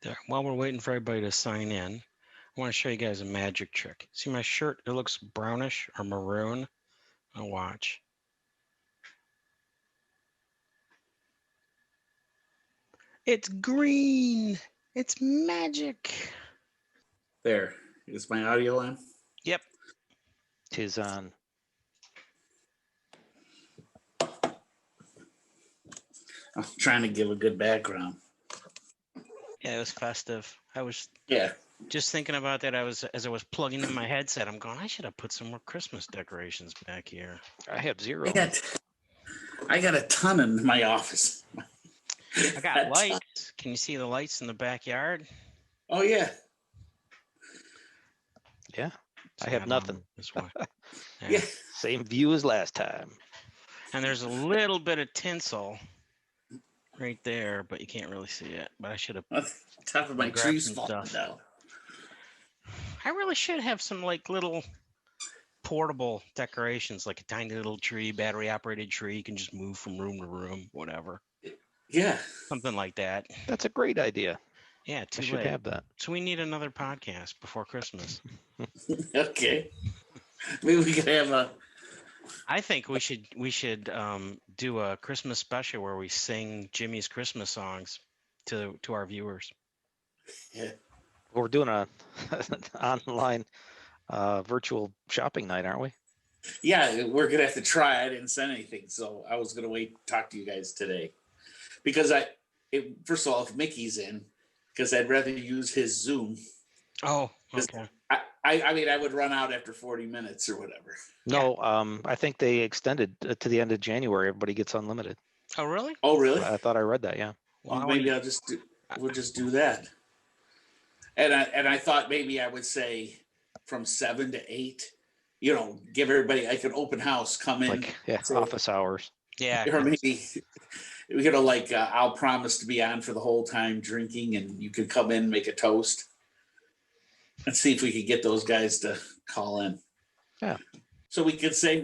There. While we're waiting for everybody to sign in, I want to show you guys a magic trick. See my shirt? It looks brownish or maroon. Now watch. It's green. It's magic. There. Is my audio on? Yep. Tis on. I'm trying to give a good background. Yeah, it was festive. I was Yeah. just thinking about that. As I was plugging in my headset, I'm going, I should have put some more Christmas decorations back here. I have zero. I got a ton in my office. I got lights. Can you see the lights in the backyard? Oh, yeah. Yeah. I have nothing. This way. Yeah. Same view as last time. And there's a little bit of tinsel right there, but you can't really see it. But I should have. Top of my grab tree's some falling stuff. down. I really should have some like little portable decorations, like a tiny little tree, battery operated tree. You can just move from room to room, whatever. Yeah. Something like that. That's a great idea. Yeah, I too should late. have that. So we need another podcast before Christmas. Okay. Maybe we could have a. I think we should do a Christmas special where we sing Jimmy's Christmas songs to our viewers. Yeah. We're doing a online virtual shopping night, aren't we? Yeah, we're gonna have to try. I didn't send anything, so I was gonna wait to talk to you guys today, because first of all, if Mickey's in, because I'd rather use his Zoom. Oh, okay. I mean, I would run out after 40 minutes or whatever. No, I think they extended to the end of January. Everybody gets unlimited. Oh, really? Oh, really? I thought I read that. Yeah. Well, maybe we'll just do that. And I thought maybe I would say from 7 to 8. You know, give everybody like an open house, come in, Like say, office hours. Yeah. or maybe I'll promise to be on for the whole time drinking, and you could come in, make a toast. Let's see if we could get those guys to call in. Yeah. So we could say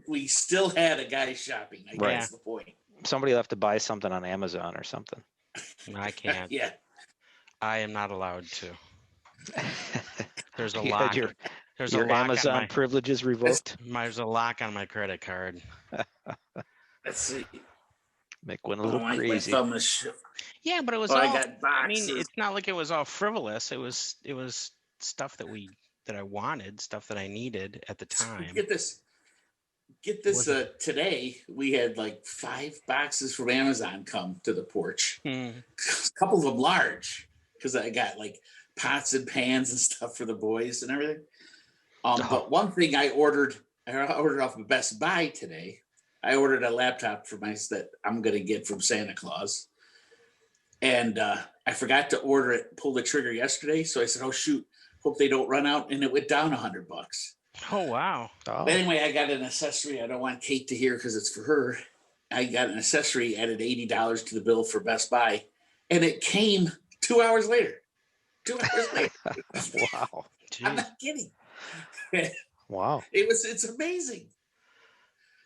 we still had a guy shopping. I guess the point. Somebody will have to buy something on Amazon or something. I can't. Yeah. I am not allowed to. There's a You lock. had There's your a lock Amazon on my, privileges revoked. there's a lock on my credit card. Let's see. Make one a little my crazy. thumb is Yeah, but it was I all. got I mean, boxes. it's not like it was all frivolous. It was stuff that I wanted, stuff that I needed at the time. Get this. Today we had like 5 boxes from Amazon come to the porch. A couple of them large, because I got like pots and pans and stuff for the boys and everything. But one thing I ordered off of Best Buy today. I ordered a laptop for that I'm going to get from Santa Claus. And I forgot to order it, pull the trigger yesterday. So I said, oh, shoot, hope they don't run out. And it went down $100. Oh, wow. Oh. But anyway, I got an accessory. I don't want Kate to hear because it's for her. I got an accessory, added $80 to the bill for Best Buy. And it came 2 hours later. 2 hours later. Wow. I'm not kidding. Wow. It's amazing.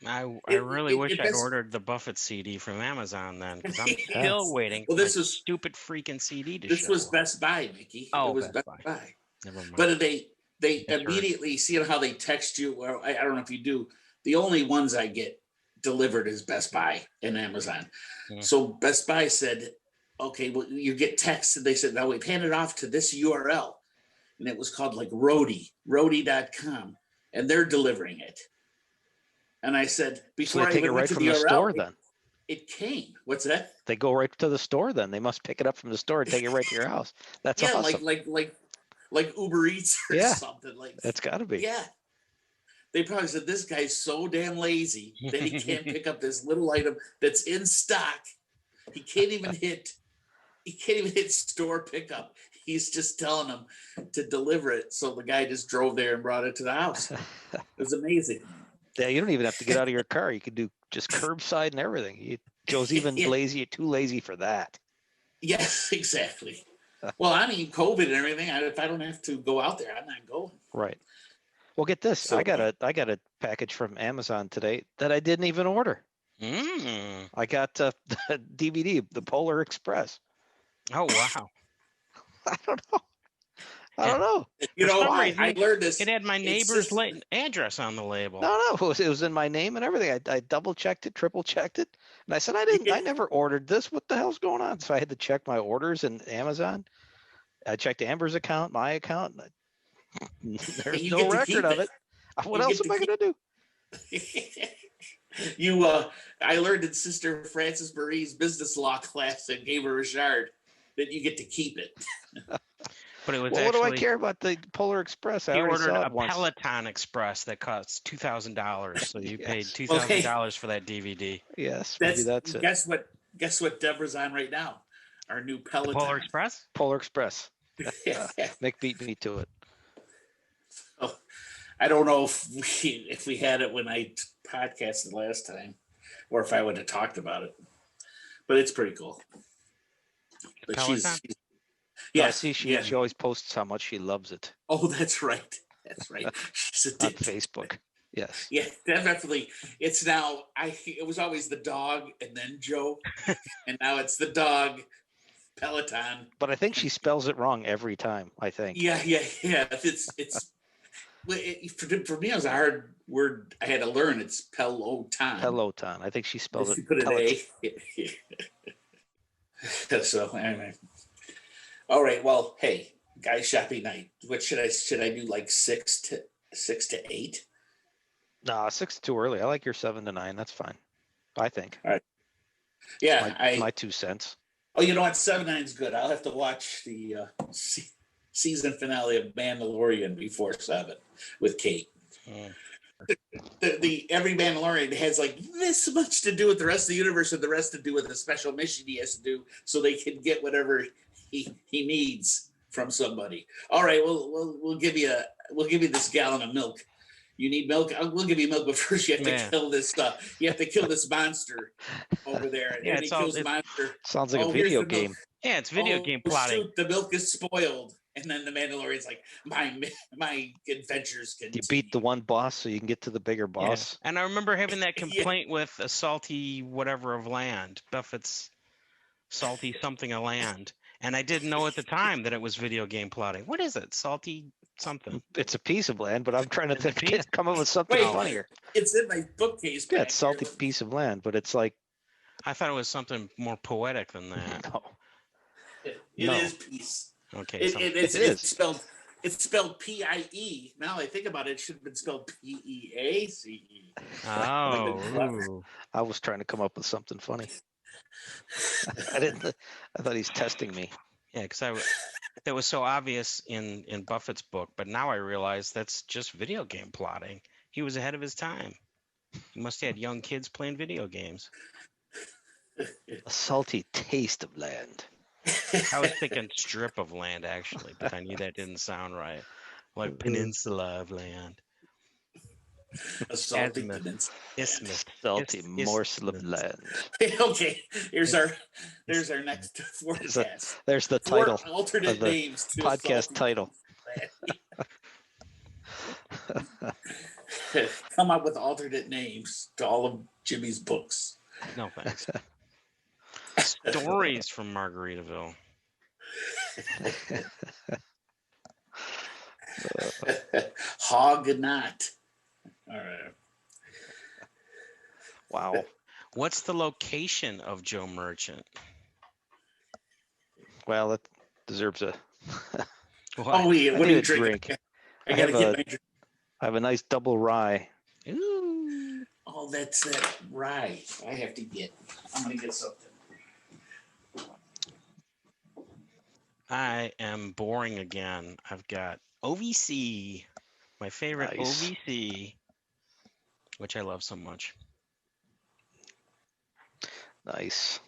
I really wish I'd ordered the Buffett CD from Amazon then, because I'm still waiting for this stupid freaking CD to show. This was Best Buy, Mickey. Oh, it was Best Buy. Never mind. But they immediately see how they text you. Well, I don't know if you do. The only ones I get delivered is Best Buy and Amazon. Yeah. So Best Buy said, okay, well, you get text. And they said, now we've handed off to this URL. And it was called like Roadie.com. And they're delivering it. And I said, before so they take it right from the store then? It came. What's that? They go right to the store then. They must pick it up from the store and take it right to your house. That's awesome. like Uber Eats or something like that. It's got to be. Yeah. They probably said, this guy's so damn lazy that he can't pick up this little item that's in stock. He can't even hit store pickup. He's just telling them to deliver it. So the guy just drove there and brought it to the house. It was amazing. Yeah, you don't even have to get out of your car. You could do just curbside and everything. Joe's even lazy, too lazy for that. Yes, exactly. Well, I mean, COVID and everything. If I don't have to go out there, I'm not going. Right. Well, get this. So, I got a package from Amazon today that I didn't even order. I got the DVD, the Polar Express. Oh wow! I don't know. I don't know. You For know, some I reason, learned this. It had my It's neighbor's just- address on the label. No, it was in my name and everything. I double checked it, triple checked it, and I said I never ordered this. What the hell's going on? So I had to check my orders in Amazon. I checked Amber's account, my account. There's you no get to record keep of it. it. What You else get am I to going to do? I learned in Sister Frances Marie's business law class at Gamer Richard that you get to keep it. But it was Well, what do I actually care about the Polar Express? I he already ordered saw a it once. Peloton Express that costs $2,000. So you paid Yes. $2,000 for that DVD. Yes, maybe that's it. Guess what? Guess what Deborah's on right now? Our new The Peloton. Polar Express? Polar Express. Mick beat me to it. Oh, I don't know if we had it when I podcasted last time, or if I would have talked about it. But it's pretty cool. But Peloton? Yeah, yeah, I see she always posts how much she loves it Oh, that's right. That's right. She's on addicted. Facebook. Yes. Yeah, definitely. It's now. It was always the dog and then Joe, and now it's the dog, Peloton. But I think she spells it wrong every time, I think. Yeah. For me, it was a hard word. I had to learn. It's Peloton. Peloton. I think she spells She it put an pellet. A. So anyway, all right. Well, hey, guys, shopping night. What should I do? Like 6 to 8? No, 6 is too early. I like your 7 to 9. That's fine. I think. Yeah, My 2 cents. Oh, you know what? 7-9 is good. I'll have to watch the season finale of Mandalorian before 7 with Kate. The every Mandalorian has like this much to do with the rest of the universe and the rest to do with a special mission he has to do so they can get whatever he needs from somebody. All right, we'll give you this gallon of milk. You need milk? We'll give you milk, but first you have to kill this stuff. You have to kill this monster over there. And he kills the monster. Sounds like a video game. Milk. Yeah, it's video game plotting. Shoot, the milk is spoiled. And then the Mandalorian's like, my adventures continue. You beat the one boss so you can get to the bigger boss. Yeah. And I remember having that complaint with a salty whatever of land, Buffett's salty something of land. And I didn't know at the time that it was video game plotting. What is it? Salty something. It's a piece of land, but I'm trying to come up with something funnier. It's in my bookcase. Yeah, it's salty piece of land, but it's like. I thought it was something more poetic than that. No. It is peace. Okay. It's spelled P-I-E. Now I think about it, it should have been spelled P-E-A-C-E. Oh. I was trying to come up with something funny. I thought he's testing me. Yeah, because that was so obvious in Buffett's book, but now I realize that's just video game plotting. He was ahead of his time. He must have had young kids playing video games. A salty taste of land. I was thinking strip of land, actually, but I knew that didn't sound right. Like peninsula of land. A salty peninsula. Isthmus. Salty morsel of land. Okay, there's our next forecast. There's the title. 4 alternate of the names to podcast title. Come up with alternate names to all of Jimmy's books. No thanks. Stories from Margaritaville. Hog not. All right. Wow. What's the location of Joe Merchant? Well, that deserves a. Oh, yeah. What do you drink? I gotta get my drink. I have a nice double rye. Ooh. Oh, that's that rye. I have to get. I'm gonna get something. I am boring again. I've got OVC, my favorite OVC, which I love so much. Nice.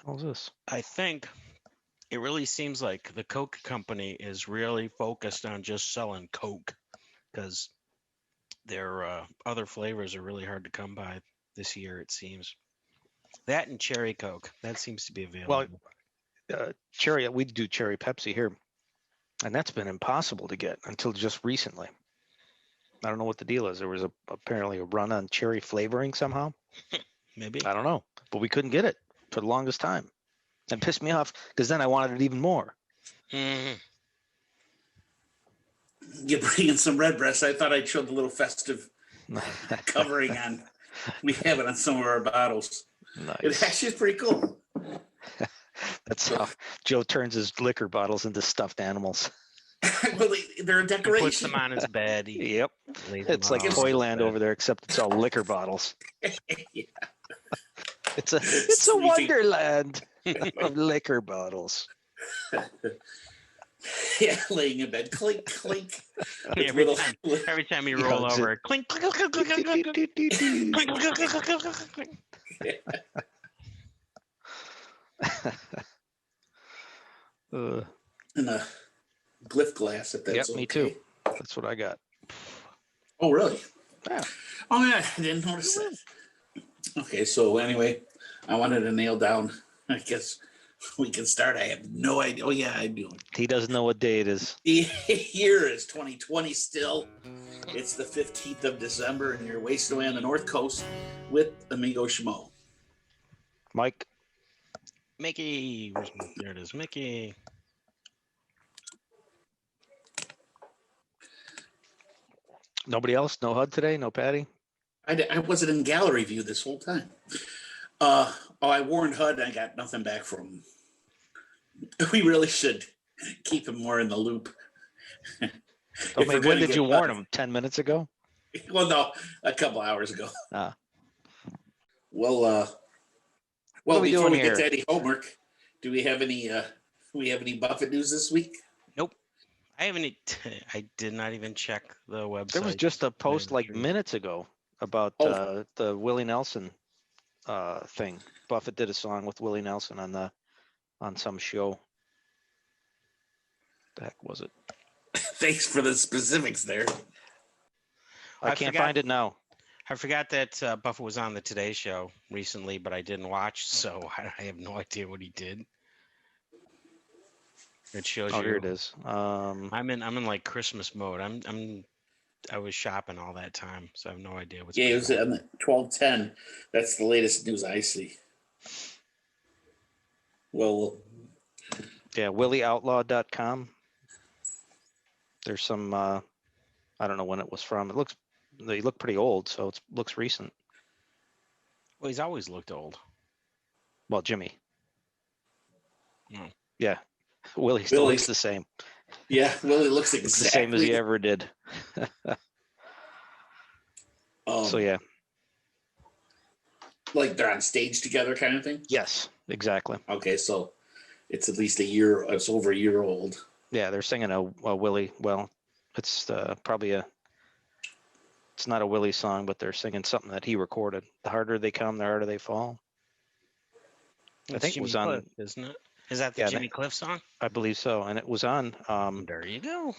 How's this? I think it really seems like the Coke company is really focused on just selling Coke because their other flavors are really hard to come by this year, it seems. That and cherry Coke, that seems to be available. Well, cherry, we do cherry Pepsi here, and that's been impossible to get until just recently. I don't know what the deal is. There was apparently a run on cherry flavoring somehow. Maybe. I don't know, but we couldn't get it for the longest time. And pissed me off because then I wanted it even more. Mhm. You bring in some redbreast. I thought I'd show the little festive covering on. We have it on some of our bottles. Nice. It actually is pretty cool. That's how Joe turns his liquor bottles into stuffed animals. Well, they're a He puts decoration. them on his bed. He Yep. lays them It's like all over his Toyland bed. over there, except it's all liquor bottles. Yeah. It's a wonderland of liquor bottles. Yeah, laying in bed, clink, clink. Yeah, every time you roll hugs over, clink, clink, clink, clink, clink, clink, clink, clink, clink, clink, clink, clink, clink. In a glyph glass, if that's Yep, me okay. too. That's what I got. Oh, really? Yeah. Oh, yeah, I didn't notice that. Okay, so anyway, I wanted to nail down, I guess we can start. I have no idea. Oh, yeah, I do. He doesn't know what day it is. The year is 2020 still. It's the 15th of December, and you're wasting away on the North Coast with Amigo Shimo. Mike? Mickey. There it is, Mickey. Nobody else? No HUD today? No Patty? I wasn't in gallery view this whole time. I warned HUD. I got nothing back from him. We really should keep him more in the loop. Oh, when did you warn him? 10 minutes ago? Well, no, a couple hours ago. Ah. Well, What are we before doing we get here? to any homework, do we have any Buffett news this week? Nope. I did not even check the website. There was just a post like minutes ago about the Willie Nelson thing. Buffett did a song with Willie Nelson on some show. The heck was it? Thanks for the specifics there. I can't find it now. I forgot that Buffett was on the Today Show recently, but I didn't watch, so I have no idea what he did. It shows you. Oh, here it is. I'm in like Christmas mode. I was shopping all that time, so I have no idea what's. Yeah, it was on 12:10. That's the latest news I see. Well, yeah, willieoutlaw.com. There's some I don't know when it was from. They look pretty old, so it looks recent. Well, he's always looked old. Well, Jimmy. Oh. Yeah. Willie still looks the same. Yeah, Willie looks exactly the same as he ever did. So yeah. Like they're on stage together kind of thing? Yes, exactly. Okay, so it's at least it's over a year old. Yeah, they're singing a Willie. Well, it's probably it's not a Willie song, but they're singing something that he recorded. The harder they come, the harder they fall. I think Jimmy it was on, Cliff, isn't it? Is that the Jimmy Cliff song? I believe so, and it was on. There you go.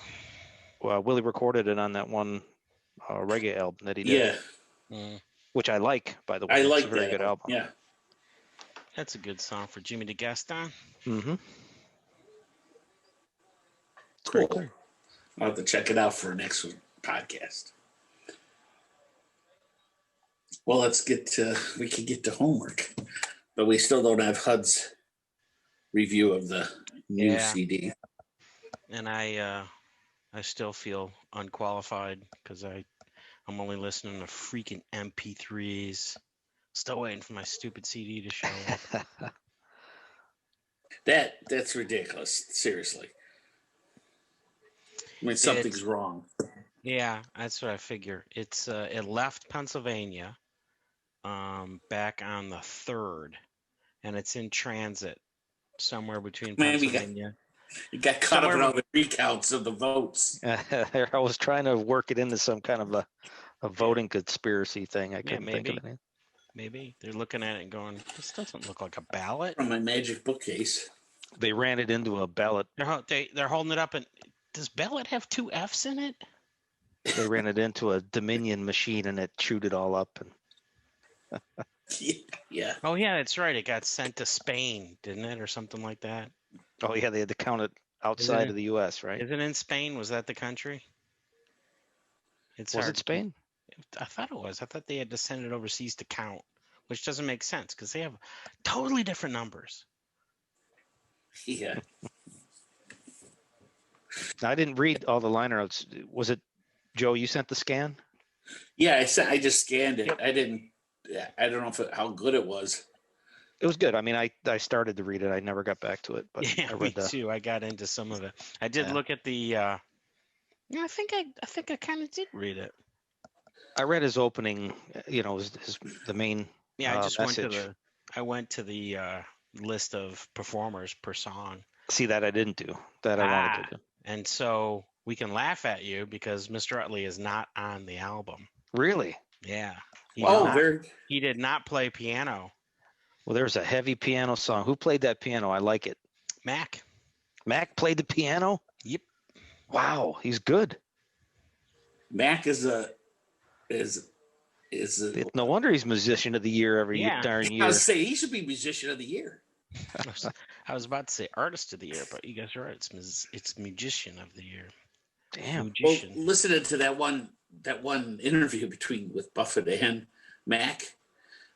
Well, Willie recorded it on that one reggae album that he did. Yeah. Which I like, by the way. I like it's a very that good album. Yeah. That's a good song for Jimmy DeGaston. Mm-hmm. Cool. I'll have to check it out for next podcast. Well, we can get to homework, but we still don't have HUD's review of the new CD. And I still feel unqualified because I'm only listening to freaking MP3s. Still waiting for my stupid CD to show up. That's ridiculous. Seriously. I mean, something's wrong. Yeah, that's what I figure. It left Pennsylvania back on the 3rd, and it's in transit somewhere between Pennsylvania. You got caught up in all the recounts of the votes. I was trying to work it into some kind of a voting conspiracy thing. I couldn't think of it. Maybe they're looking at it and going, "This doesn't look like a ballot." From my magic bookcase. They ran it into a ballot. They're holding it up, and does ballot have 2 F's in it? They ran it into a Dominion machine, and it chewed it all up. And yeah. Oh yeah, that's right. It got sent to Spain, didn't it, or something like that? Oh yeah, they had to count it outside of the U.S., right? Is it in Spain? Was that the country? Was it Spain? I thought it was. I thought they had to send it overseas to count, which doesn't make sense because they have totally different numbers. Yeah. I didn't read all the liner notes. Was it Joe? You sent the scan? Yeah, I just scanned it. Yep. I didn't. I don't know how good it was. It was good. I mean, I started to read it. I never got back to it, but Yeah, I me read the. too. I got into some of it. I did Yeah. look at the. Yeah, I think I kind of did read it. I read his opening. The main. Yeah, I just message. went to the list of performers per song. See, that I didn't do. That I wanted to do. And so we can laugh at you because Mr. Utley is not on the album. Really? Yeah. He did not play piano. Well, there's a heavy piano song. Who played that piano? I like it. Mac. Mac played the piano? Yep. Wow, he's good. Mac is no wonder he's musician of the year every darn year. I was saying he should be musician of the year. I was about to say artist of the year, but you guys are right. It's musician of the year. Damn. Magician. Well, listening to that one interview with Buffett and Mac,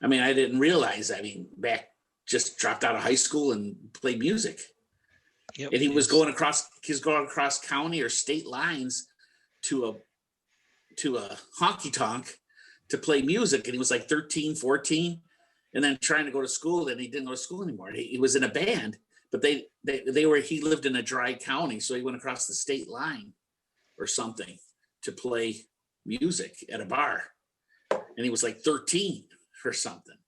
I mean, I didn't realize. I mean, Mac just dropped out of high school and played music. Yep. And he was going across county or state lines to a honky tonk to play music, and he was like 13, 14, and then trying to go to school, and he didn't go to school anymore. He was in a band, but he lived in a dry county, so he went across the state line or something to play music at a bar, and he was like 13 or something.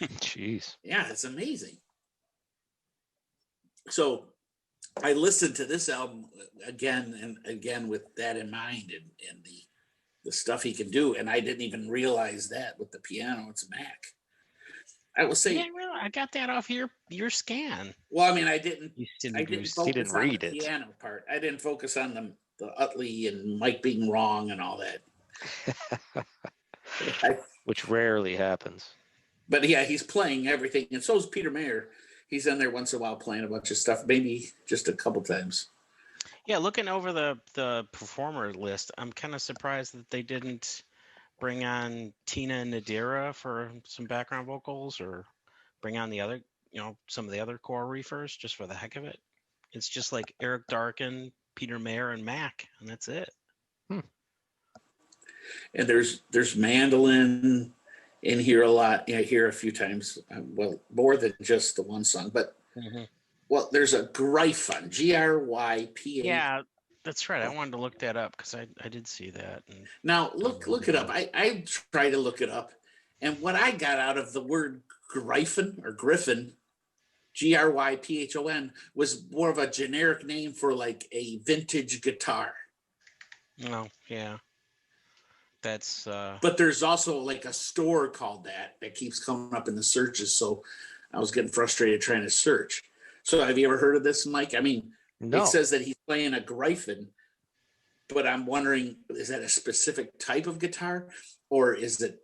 Jeez. Yeah, it's amazing. So I listened to this album again and again with that in mind, and the stuff he can do, and I didn't even realize that with the piano. It's Mac. I will say, I got that off your scan. Well, I mean, I didn't focus he didn't read on the piano part. I didn't focus on the Utley and Mike being wrong and all that. Which rarely happens. But yeah, he's playing everything, and so is Peter Mayer. He's in there once in a while playing a bunch of stuff, maybe just a couple times. Yeah, looking over the performer list, I'm kind of surprised that they didn't bring on Tina and Nadira for some background vocals, or bring on the other, some of the other core reefers just for the heck of it. It's just like Eric Darkin, Peter Mayer, and Mac, and that's it. And there's mandolin in here a lot. I hear a few times. Well, more than just the one song, but. Mm-hmm. Well, there's a Gryphon, Grypa. Yeah, that's right. I wanted to look that up because I did see that. Now look it up. I tried to look it up, and what I got out of the word Gryphon or Griffin, Gryphon, was more of a generic name for like a vintage guitar. Oh, yeah. That's. But there's also like a store called that keeps coming up in the searches. So I was getting frustrated trying to search. So have you ever heard of this, Mike? I mean, no. It says that he's playing a Gryphon, but I'm wondering, is that a specific type of guitar, or is it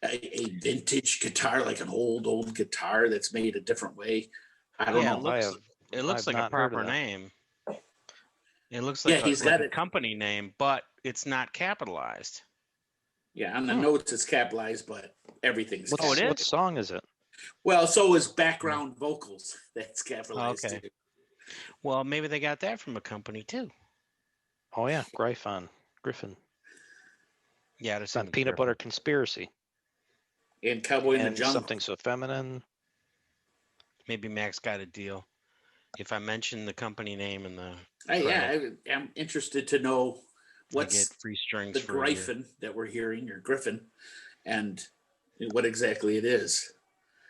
a vintage guitar, like an old guitar that's made a different way? I don't know. It looks like a proper name. It looks like he's got a company name, but it's not capitalized. Yeah, on the notes it's capitalized, but everything's capitalized. What song is it? Well, so is background vocals. That's capitalized too. Well, maybe they got that from a company too. Oh yeah, Griffin. Yeah, it's on Peanut Butter Conspiracy. And Cowboy in the Jungle. Something so feminine. Maybe Max got a deal. If I mention the company name and I'm interested to know what's free strings the Gryphon that we're hearing, or Griffin, and what exactly it is.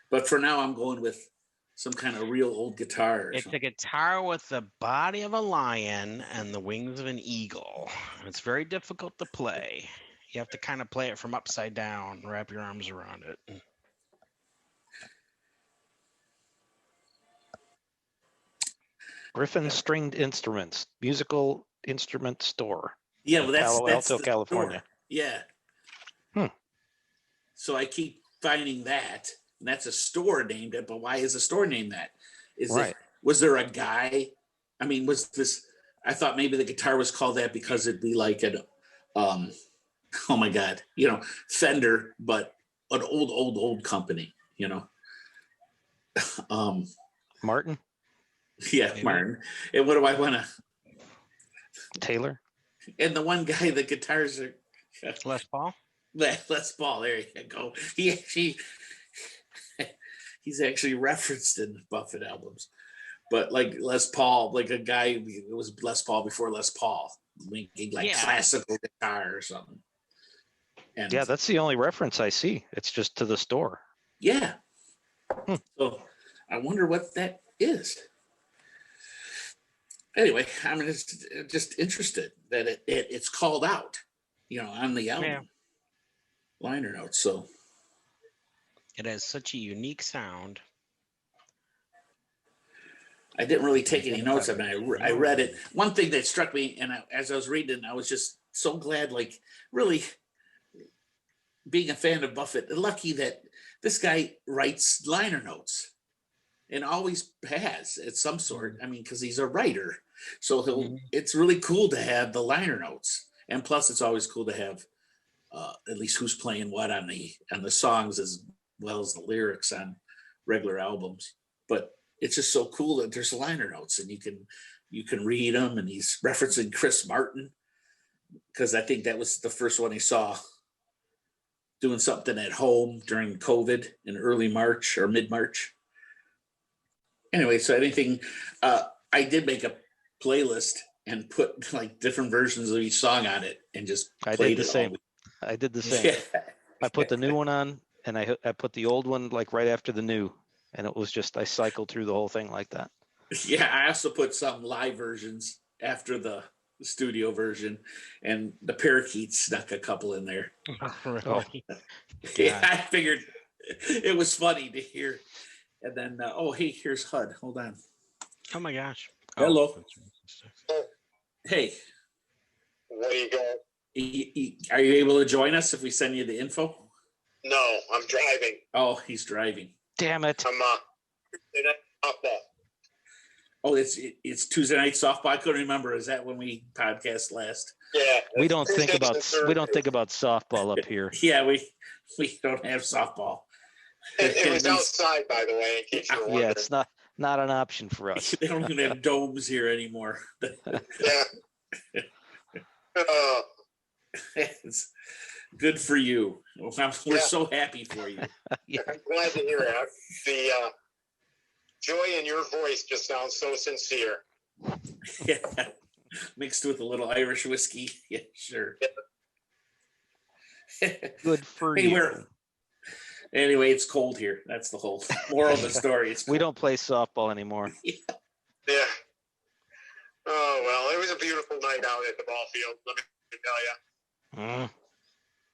But for now, I'm going with some kind of real old guitar. It's a guitar with the body of a lion and the wings of an eagle. It's very difficult to play. You have to kind of play it from upside down, wrap your arms around it. Griffin Stringed Instruments, musical instrument store. Yeah, well, that's Palo Alto, California. Store. Yeah. So I keep finding that. And that's a store named it, but why is a store named that? Was there a guy? I mean, I thought maybe the guitar was called that because it'd be like an, oh my God, Fender, but an old company, Martin? Yeah, Maybe. Martin. And what do I want to? Taylor. And the one guy, the guitars are Les Paul. Les Paul. There you go. He's actually referenced in Buffett albums, but like Les Paul, like a guy, it was Les Paul before Les Paul, making like classical guitar or something. And yeah, that's the only reference I see. It's just to the store. Yeah. So I wonder what that is. Anyway, I'm just interested that it's called out, on the album liner notes. So it has such a unique sound. I didn't really take any notes. I mean, I read it. One thing that struck me, and as I was reading, I was just so glad, like really being a fan of Buffett, lucky that this guy writes liner notes and always has at some sort. I mean, because he's a writer. So it's really cool to have the liner notes. And plus, it's always cool to have at least who's playing what on the songs as well as the lyrics on regular albums. But it's just so cool that there's liner notes and you can read them. And he's referencing Chris Martin because I think that was the first one he saw doing something at home during COVID in early March or mid-March. Anyway, so anything, I did make a playlist and put like different versions of each song on it and just I played did the it same. all. I did the same. Yeah. I put the new one on, and I put the old one like right after the new, and it was just I cycled through the whole thing like that. Yeah, I also put some live versions after the studio version, and the Parakeets snuck a couple in there. Really? Yeah, I figured it was funny to hear. And then, hey, here's HUD. Hold on. Oh my gosh. Hello. Oh, Hey, what do you got? are you able to join us if we send you the info? No, I'm driving. Oh, he's driving. Damn it! I'm softball. Oh, it's Tuesday night softball. I couldn't remember. Is that when we podcast last? Yeah. We don't think Tuesdays about and Thursdays. we don't think about softball up here. Yeah, we don't have softball. It was outside, by the way, in case you were wondering. Yeah, it's not an option for us. They don't even have domes here anymore. Yeah. It's good for you. We're so happy for you. Yeah. I'm glad to hear it. The joy in your voice just sounds so sincere. Yeah. Mixed with a little Irish whiskey. Yeah, sure. Good for Hey, you. Anyway, it's cold here. That's the whole moral of the story. It's cold. We don't play softball anymore. Yeah. Oh, well, it was a beautiful night out at the ball field, let me tell you.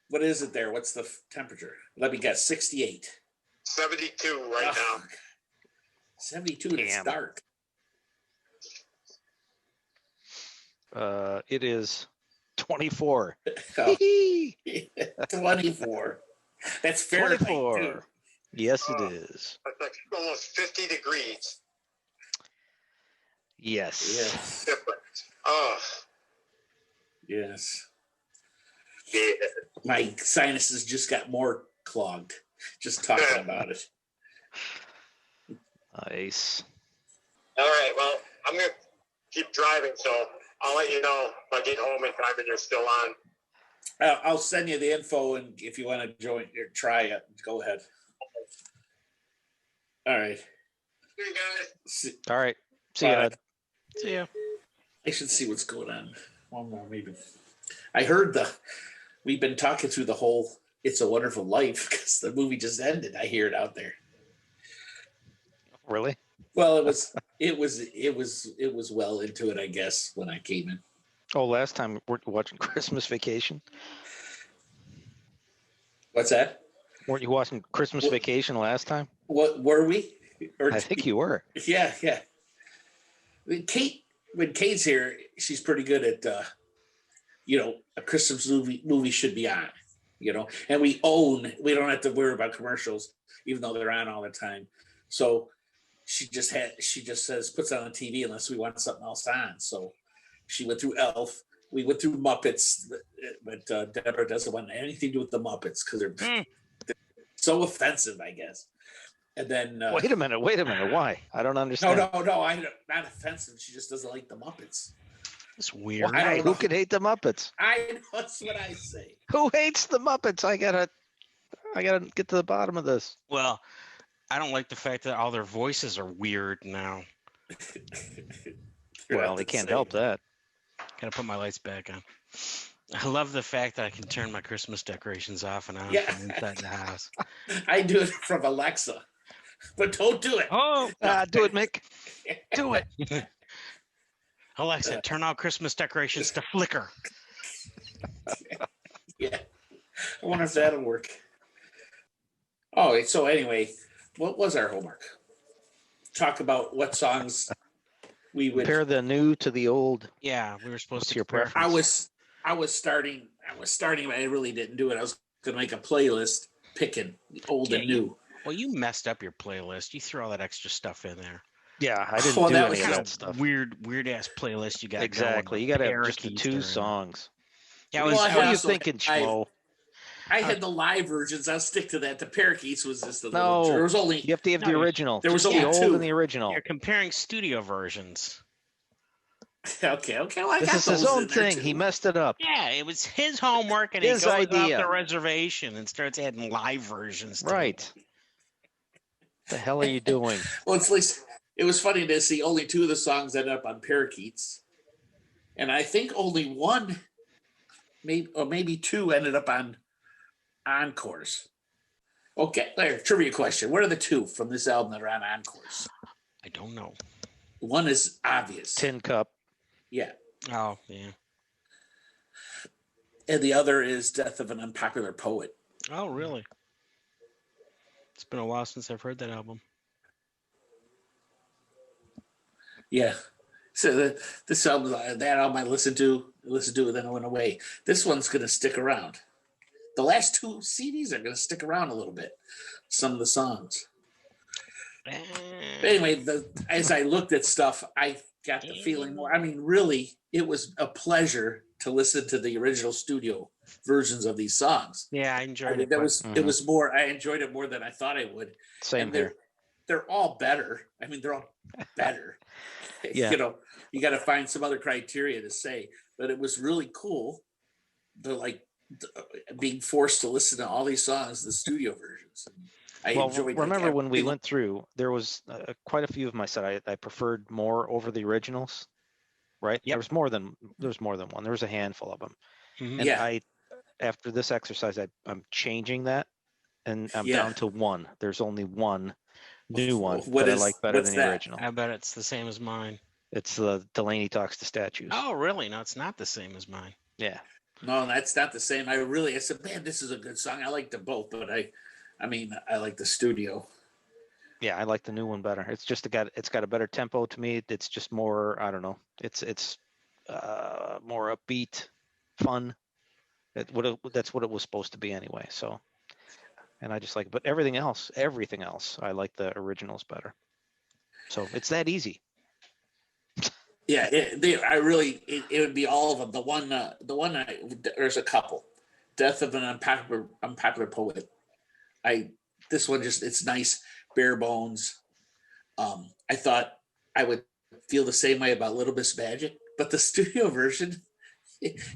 What is it there? What's the temperature? Let me guess. 68. 72 right now. 72 and it's Damn. dark. It is 24. Oh, 24. That's Fahrenheit. 24. Too. Yes, it is. It's like almost 50 degrees Yes. Yes. different. Oh, Yes. yeah. My sinuses just got more clogged just talking about it. Nice. All right, well, I'm going to keep driving, so I'll let you know if I get home in time and you're still on. I'll send you the info, and if you want to join or try it, go ahead. All right. See you guys. All right. See you. Bye. Hud. See ya. I should see what's going on. One more, maybe. I heard we've been talking through the whole "It's a Wonderful Life" because the movie just ended. I hear it out there. Really? Well, it was well into it, I guess, when I came in. Oh, last time we're watching Christmas Vacation. What's that? Weren't you watching Christmas Vacation last time? What were we? Or I think you were. Yeah. When Kate's here, she's pretty good at a Christmas movie should be on, and we don't have to worry about commercials, even though they're on all the time. So she just says puts it on the TV unless we want something else on. So she went through Elf. We went through Muppets, but Deborah doesn't want anything to do with the Muppets because they're so offensive, I guess. And then Wait a minute. Why? I don't no, understand. I'm not offensive. She just doesn't like the Muppets. It's weird. I don't Why? know. Who could hate the Muppets? I know that's what I say. Who hates the Muppets? I gotta get to the bottom of this. Well, I don't like the fact that all their voices are weird now. Well, they can't help that. Gotta put my lights back on. I love the fact that I can turn my Christmas decorations off and on Yeah. from inside the house. I do it from Alexa, but don't do it. Oh, Do it, Mick. Do it. Alexa, turn out Christmas decorations to flicker. Yeah. I wonder if that'll work. Oh, so anyway, what was our homework? Talk about what songs we would. Compare the new to the old. Yeah, we were supposed What's to your compare. preference? I was starting, but I really didn't do it. I was going to make a playlist picking old and new. Well, you messed up your playlist. You threw all that extra stuff in there. Yeah, I didn't Well, do that any was of kind that of stuff. Weird ass playlist you got. Exactly. You got to have just the Parakeets two there. songs. Yeah, Well, What are you also- thinking, Schmo? I had the live versions. I'll stick to that. The Parakeets was just a No, little. There was only. You have to have the No, original. there was Just the only old two. and the original. you're comparing studio versions. Okay. Well, I This got is his those own in there, thing. too. He messed it up. Yeah, it was his homework, and His he goes idea. off the reservation and starts adding live versions. To Right. it. What the hell are you doing? Well, it's at least it was funny to see only two of the songs ended up on Parakeets, and I think only one, maybe two, ended up on Encores. Okay, there. Trivia question: what are the two from this album that are on Encores? I don't know. One is obvious. Tin Cup. Yeah, Oh, yeah. and the other is Death of an Unpopular Poet. Oh, really? It's been a while since I've heard that album. Yeah. So this album, that album I listened to, and then it went away. This one's going to stick around. The last two CDs are going to stick around a little bit. Some of the songs. But anyway, as I looked at stuff, I got the feeling more. I mean, really, it was a pleasure to listen to the original studio versions of these songs. Yeah, I enjoyed it. That but- was it was more. I enjoyed it more than I thought I would. Same And here. they're all better. I mean, they're all better. Yeah. You know, you got to find some other criteria to say, but it was really cool. They're like being forced to listen to all these songs, the studio versions. I Well, enjoyed. remember like, when we every- went through, there was quite a few of my set I preferred more over the originals, right? Yep. There was more than one. There was a handful of them. Mhm. And Yeah. after this exercise, I'm changing that, and I'm Yeah. down to one. There's only one new one What that I is- like better what's than the that? original. I bet it's the same as mine. It's the Delaney Talks to Statues. Oh, really? No, it's not the same as mine. Yeah. No, that's not the same. I said, man, this is a good song. I like them both, but I mean, I like the studio. Yeah, I like the new one better. It's got a better tempo to me. It's just more, I don't know. It's more upbeat, fun. That's what it was supposed to be anyway. So, and I just like it. But everything else, I like the originals better. So it's that easy. Yeah, it would be all of them. There's a couple. Death of an Unpopular Poet. This one it's nice, bare bones. I thought I would feel the same way about Little Miss Magic, but the studio version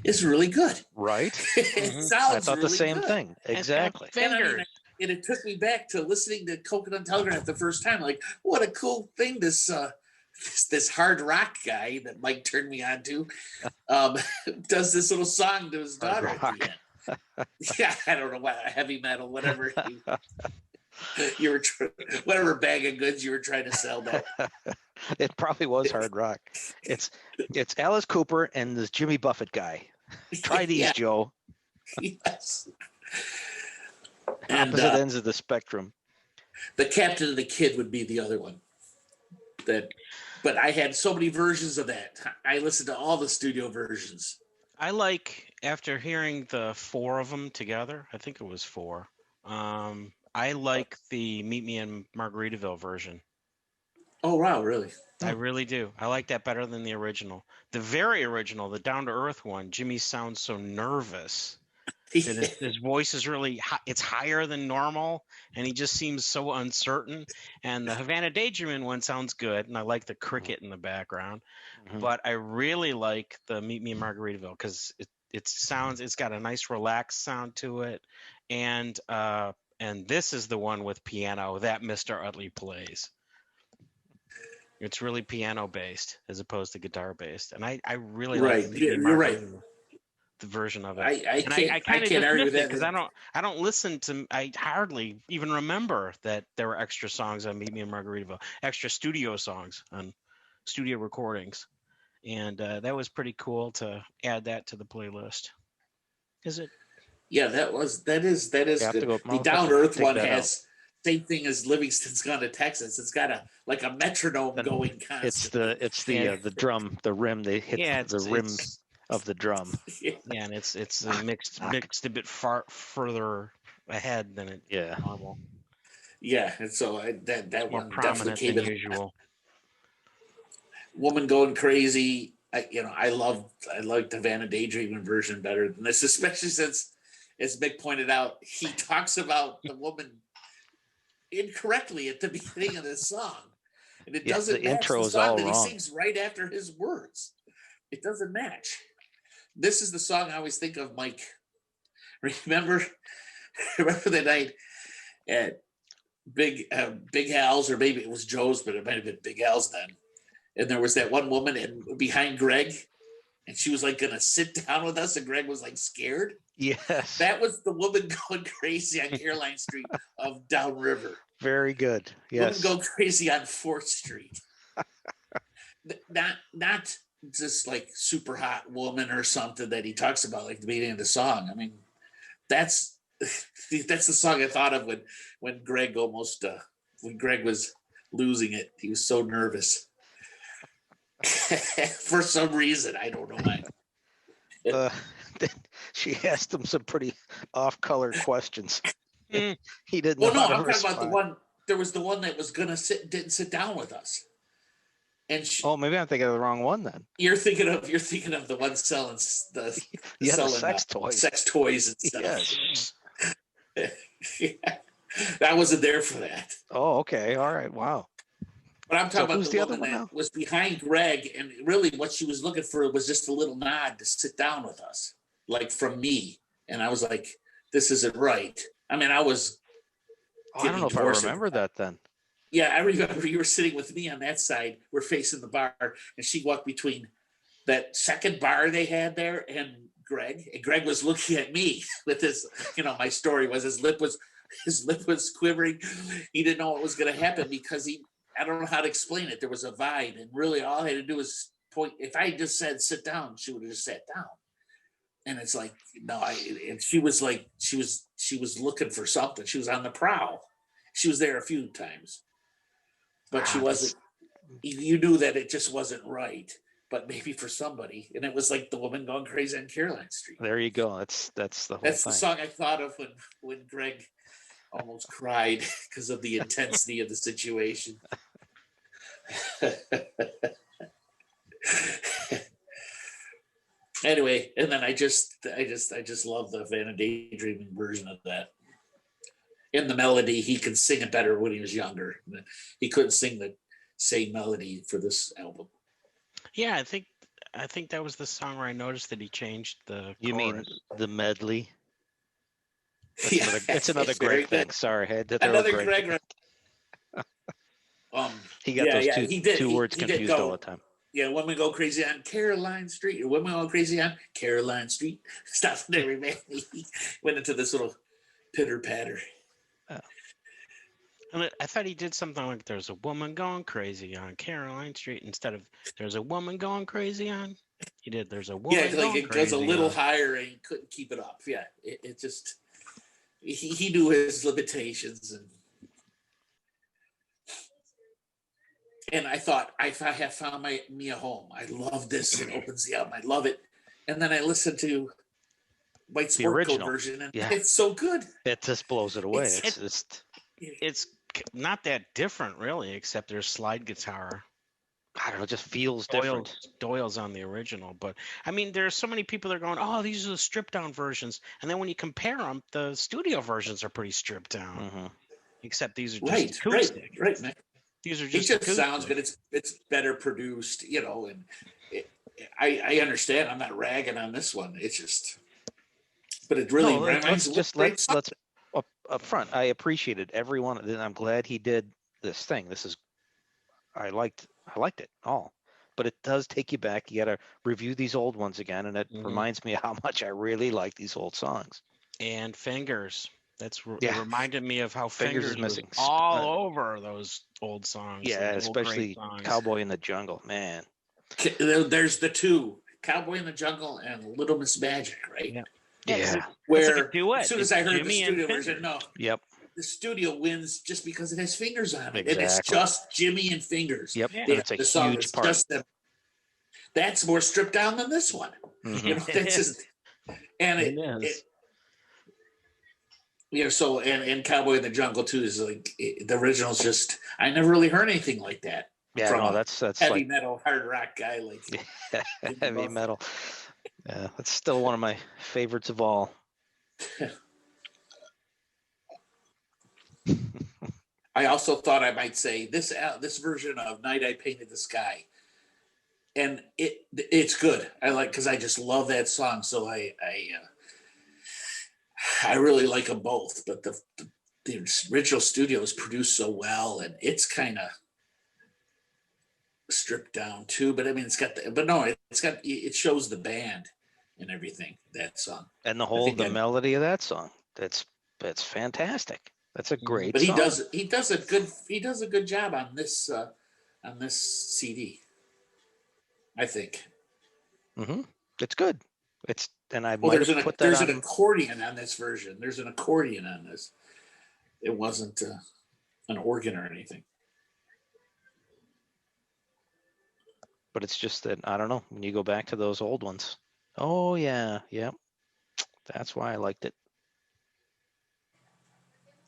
is really good. Right? It Mhm. sounds I thought the really same good. thing. Exactly. And I mean, Fingers. and it took me back to listening to Coconut Telegraph the first time. Like, what a cool thing this hard rock guy that Mike turned me on to does this little song to his Hard daughter at rock. the end. Yeah, I don't know what heavy metal, whatever you were, whatever bag of goods you were trying to sell that. It probably was hard rock. It's Alice Cooper and this Jimmy Buffett guy. Try these, Yeah, Joe. yes. And Opposite ends of the spectrum. the Captain and the Kid would be the other one. But I had so many versions of that. I listened to all the studio versions. I like, after hearing the four of them together, I think it was four. I like the Meet Me in Margaritaville version. Oh wow, really? I really do. I like that better than the original. The very original, the down to earth one, Jimmy sounds so nervous that his voice is really it's higher than normal, and he just seems so uncertain. And the Havana Daydreaming one sounds good, and I like the cricket in the background. But I really like the Meet Me in Margaritaville because it's got a nice relaxed sound to it, and this is the one with piano that Mr. Utley plays. It's really piano based as opposed to guitar based, and I really like the Meet Me in You're right. The version of it. I can't argue with that because I don't listen to. I hardly even remember that there were extra songs on Meet Me in Margaritaville, extra studio songs on studio recordings, and that was pretty cool to add that to the playlist. Is it? Yeah, that is good. The Down Earth one has same thing as Livingston's Gone to Texas. It's got a metronome going constantly. It's the drum, the rim. They hit the rim of the drum. Yeah, and it's mixed a bit further ahead than it normal. Yeah, and so that more one prominent definitely came than in. usual. Woman Going Crazy. I like the Havana Daydreaming version better than this, especially since, as Mick pointed out, he talks about the woman incorrectly at the beginning of the song, and it doesn't match intro the is song all that wrong. he sings right after his words. It doesn't match. This is the song I always think of, Mike. Remember the night at Big Hal's, or maybe it was Joe's, but it might have been Big Hal's then. And there was that one woman behind Greg, and she was like gonna sit down with us, and Greg was like scared. Yes. That was the Woman Going Crazy on Caroline Street of Downriver. Very good. Yes. Woman Going Crazy on 4th Street. Not just like super hot woman or something that he talks about like the beginning of the song. I mean, that's the song I thought of when Greg when Greg was losing it. He was so nervous. For some reason, I don't know why. She asked him some pretty off-color questions. He didn't. Well, no, I'm talking about the one. There was the one that was gonna didn't sit down with us. And maybe I'm thinking of the wrong one then. You're thinking of the one selling the sex toys, and stuff. Yes. I wasn't there for that. Oh, okay, all right, wow. But I'm talking about the woman that was behind Greg, and really what she was looking for was just a little nod to sit down with us, like from me. And I was like, this isn't right. I mean, I was. I don't know if I remember that then. Yeah, I remember you were sitting with me on that side. We're facing the bar, and she walked between that second bar they had there and Greg. And Greg was looking at me with his, my story was his lip was quivering. He didn't know what was going to happen because I don't know how to explain it. There was a vibe, and really all I had to do was point. If I just said sit down, she would have just sat down. And it's like, no, and she was like, she was looking for something. She was on the prowl. She was there a few times, but she wasn't. You knew that it just wasn't right. But maybe for somebody, and it was like the Woman Going Crazy on Caroline Street. There you go. That's the whole That's thing. the song I thought of when Greg almost cried because of the intensity of the situation. Anyway, and then I just love the Havana Daydreaming version of that. In the melody, he could sing it better when he was younger. He couldn't sing the same melody for this album. Yeah, I think that was the song where I noticed that he changed the. You chorus. mean the medley? It's It's another Greg thing. Sorry, I had to throw another Greg. He got those two words confused all the time. Yeah, Women Go Crazy on Caroline Street, or Women Go Crazy on Caroline Street. Stop there, man. He went into this little pitter patter. And I thought he did something like "There's a woman going crazy on Caroline Street" instead of "There's a woman going crazy on." He did. There's a woman. Yeah, like it goes a little on. higher, and he couldn't keep it up. Yeah, it just he knew his limitations, and I thought I have found me a home. I love this. It opens the album. I love it. And then I listened to White Sport Coat version, and it's so good. It just blows it away. It's not that different, really, except there's slide guitar I don't know, it just feels different. Doyle's on the original, but I mean, there's so many people that are going, "Oh, these are the stripped down versions," and then when you compare them, the studio versions are pretty stripped down. Mm-hmm. Except these are just acoustic. Right, man. These are It just just acoustic. sounds good. It's better produced, you know, and I understand. I'm not ragging on this one. It's just, but it really reminds me. Let's up front. I appreciated every one, and I'm glad he did this thing. I liked it all, but it does take you back. You got to review these old ones again, and it reminds me of how much I really like these old songs. And Fingers. It reminded me of how Fingers is was missing all over those old songs. Yeah, especially Cowboy in the Jungle, man. There's the two, Cowboy in the Jungle and Little Miss Magic, right? Yeah. Where as soon as I heard the studio version, Yep. The studio wins just because it has Fingers on it. Exactly. And it's just Jimmy and Fingers. Yep. Yeah. It's a huge part. Just them. That's more stripped down than this one. Mm-hmm. You know, that's just, and it is. You know, so and Cowboy in the Jungle too is like the original's just, I never really heard anything like that. Yeah, from no, that's heavy like metal hard rock guy like heavy metal. Yeah, that's still one of my favorites of all. I also thought I might say this version of Night I Painted the Sky, and it's good. I like, because I just love that song. So I really like them both. But the original studio is produced so well, and it's kind of stripped down too. But I mean, it shows the band and everything, that song, and the melody of that song. That's fantastic. That's a great but song. he does a good job on this CD, I think. Mm-hmm. It's good. There's an accordion on this version. There's an accordion on this. It wasn't an organ or anything. But it's just that, I don't know, when you go back to those old ones. Oh yeah, yep. That's why I liked it.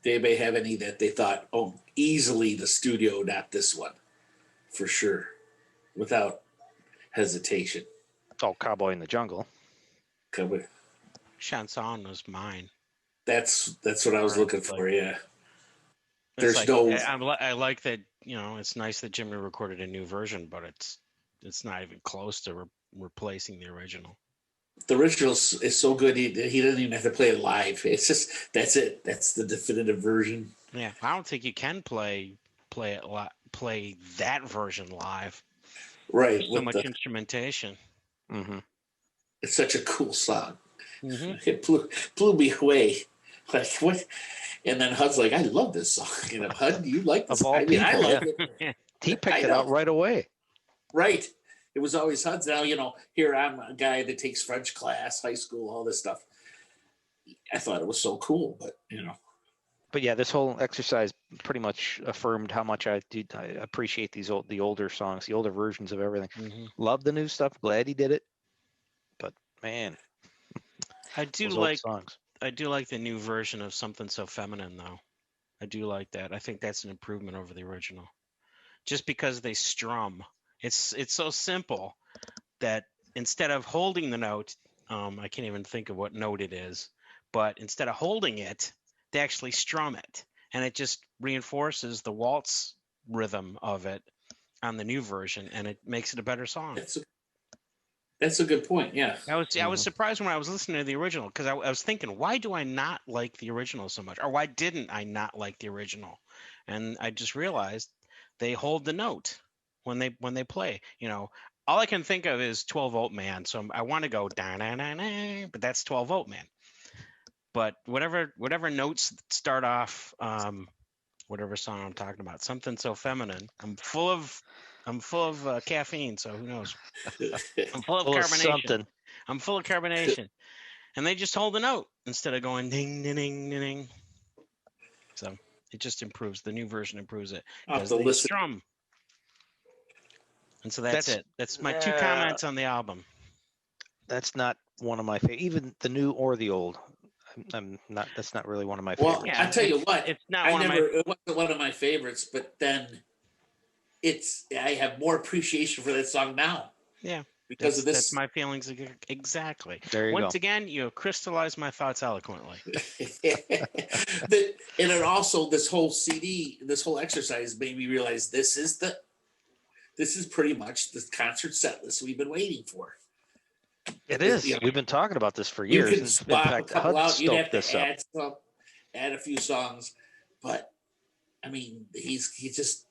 Did anybody have any that they thought, easily the studio, not this one, for sure, without hesitation? Oh, Cowboy in the Jungle. Chanson was mine. That's what I was looking for. Yeah. I like that. You know, it's nice that Jimmy recorded a new version, but it's not even close to replacing the original. The original is so good he doesn't even have to play it live. It's just that's it. That's the definitive version. Yeah, I don't think you can play that version live. Right. There's so much instrumentation. Mm-hmm. It's such a cool song. Mm-hmm. It blew me away. Like, what? And then HUD's like, I love this song. You know, HUD, you like this? Of all people, I like it. He picked it out right away. Right. It was always HUD's. Now, here I'm a guy that takes French class, high school, all this stuff. I thought it was so cool, but But yeah, this whole exercise pretty much affirmed how much I appreciate the older songs, the older versions of everything. Mm-hmm. Love the new stuff. Glad he did it. But man, I do like the new version of Something So Feminine, though. I do like that. I think that's an improvement over the original. Just because they strum. It's so simple that instead of holding the note, I can't even think of what note it is, but instead of holding it, they actually strum it, and it just reinforces the waltz rhythm of it on the new version, and it makes it a better song. That's a good point. Yeah. I was surprised when I was listening to the original, because I was thinking, why do I not like the original so much, or why didn't I not like the original? And I just realized they hold the note when they play. All I can think of is 12-Volt Man, so I want to go da na na na, but that's 12-Volt Man. But whatever notes start off, whatever song I'm talking about, Something So Feminine. I'm full of caffeine, so who knows? I'm full of carbonation. I'm full of carbonation, and they just hold the note instead of going ding ding ding ding ding. So it just improves. The new version improves it because they strum. And so that's it. That's my 2 comments on the album. That's not one of my favorite, even the new or the old. That's not really one of my favorites. Well, I tell you what, it's not it wasn't one of my favorites, but then I have more appreciation for that song now. Yeah. Because of this. That's my feelings exactly. There you Once go. again, you crystallized my thoughts eloquently. And it also, this whole CD, this whole exercise made me realize this is pretty much the concert set list we've been waiting for. It is. You know, We've been talking about this for you years. could In swap a fact, couple HUD out. You'd have stoked this to up. add a few songs, but I mean, he just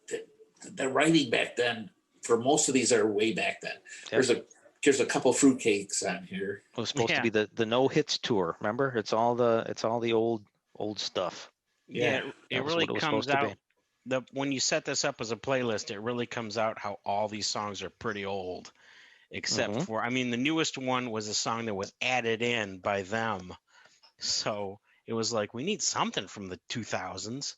the writing back then for most of these are way back then. Yep. There's a couple fruitcakes on here. It was supposed to be the no hits tour. Remember, it's all the old stuff. Yeah, it really what it was comes supposed to out. be. When you set this up as a playlist, it really comes out how all these songs are pretty old, except Mhm. for, I mean, the newest one was a song that was added in by them. So it was like, we need something from the 2000s.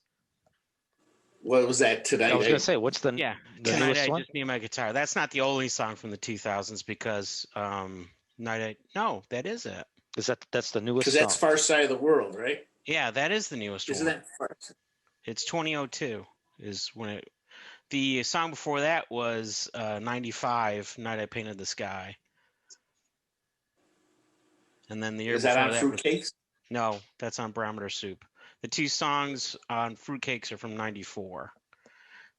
What was that tonight? I was gonna say, what's the Tonight newest I one? Just Need My Guitar. That's not the only song from the 2000s because no, that is it. That's the newest Because song? that's Far Side of the World, right? Yeah, that is the newest Isn't one. that Far? It's 2002 is when it. The song before that was 95, Night I Painted the Sky. And then the year Is before that on that Fruitcakes? no, that's on Barometer Soup. The two songs on Fruitcakes are from 94.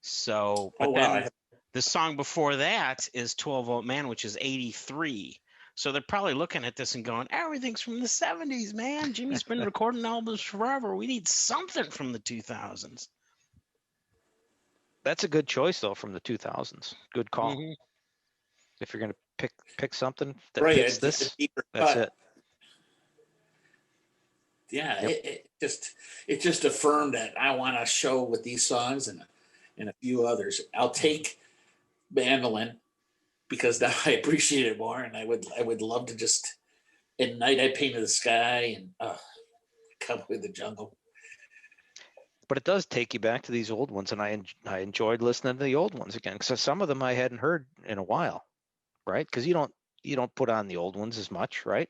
So, but then the song before that is 12 Volt Man, which is 83. So they're probably looking at this and going, everything's from the 70s, man. Jimmy's been recording albums forever. We need something from the 2000s. That's a good choice, though, from the 2000s. Good call. Mhm. If you're going to pick something that Right, fits this, that's it. Yeah, Yep. it just affirmed that I want a show with these songs and a few others. I'll take Mandolin because now I appreciate it more, and I would love to just. At night, I painted the sky and Cowboy in the Jungle. But it does take you back to these old ones, and I enjoyed listening to the old ones again because some of them I hadn't heard in a while, right? Because you don't put on the old ones as much, right?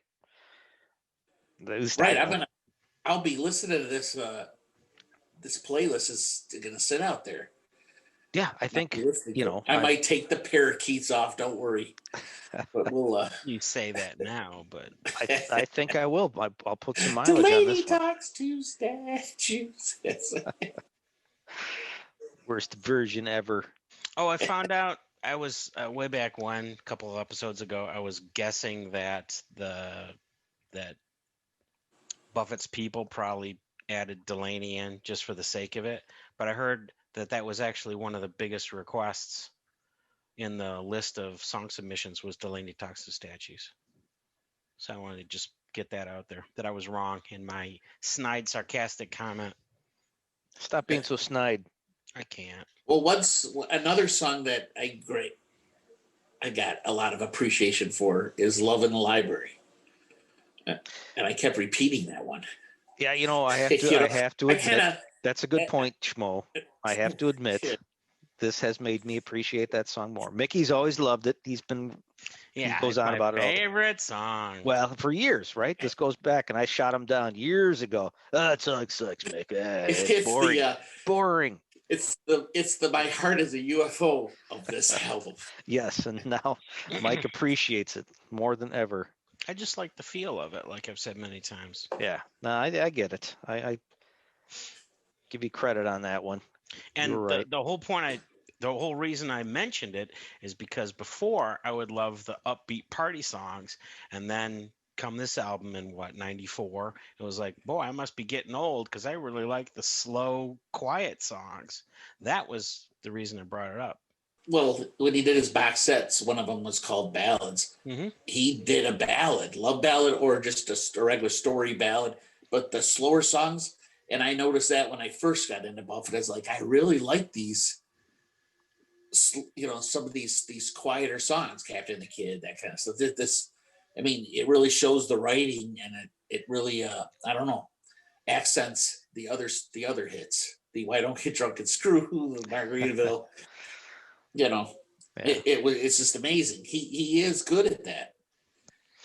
Right, I'll be listening to this. This playlist is gonna sit out there. Yeah, I think I might take the parakeets off. Don't worry, but we'll. You say that now, but I think I will. I'll put some The mileage on lady this one. talks to statues. Worst version ever. Oh, I found out. I was way back when, a couple of episodes ago, I was guessing that that Buffett's people probably added Delaney in just for the sake of it, but I heard that was actually one of the biggest requests in the list of song submissions was Delaney Talks to Statues. So I wanted to just get that out there, that I was wrong in my snide, sarcastic comment. Stop being so snide. I can't. Well, what's another song that I got a lot of appreciation for is Love in the Library. And I kept repeating that one. Yeah, I have to. I have to admit that's a good point, Schmo. I have to admit, this has made me appreciate that song more. Mickey's always loved it. He goes on about it all. Favorite song. Well, for years, right? This goes back, and I shot him down years ago. That song sucks, Mick. It's boring. Boring. It's the My Heart is a UFO of this album. Yes, and now Mike appreciates it more than ever. I just like the feel of it, like I've said many times. Yeah, no, I get it. I give you credit on that one. And right. the whole point, the whole reason I mentioned it is because before I would love the upbeat party songs, and then come this album in 94, it was like, boy, I must be getting old because I really like the slow, quiet songs. That was the reason I brought it up. Well, when he did his box sets, one of them was called Ballads. Mm-hmm. He did a ballad, love ballad, or just a regular story ballad, but the slower songs. And I noticed that when I first got into Buffett, I was like, I really like these, some of these quieter songs, Captain the Kid, that kind of stuff. It really shows the writing, and it really, I don't know, accents the other hits. The Why Don't Get Drunk and Screw, the Margaritaville. It's just amazing. He is good at that.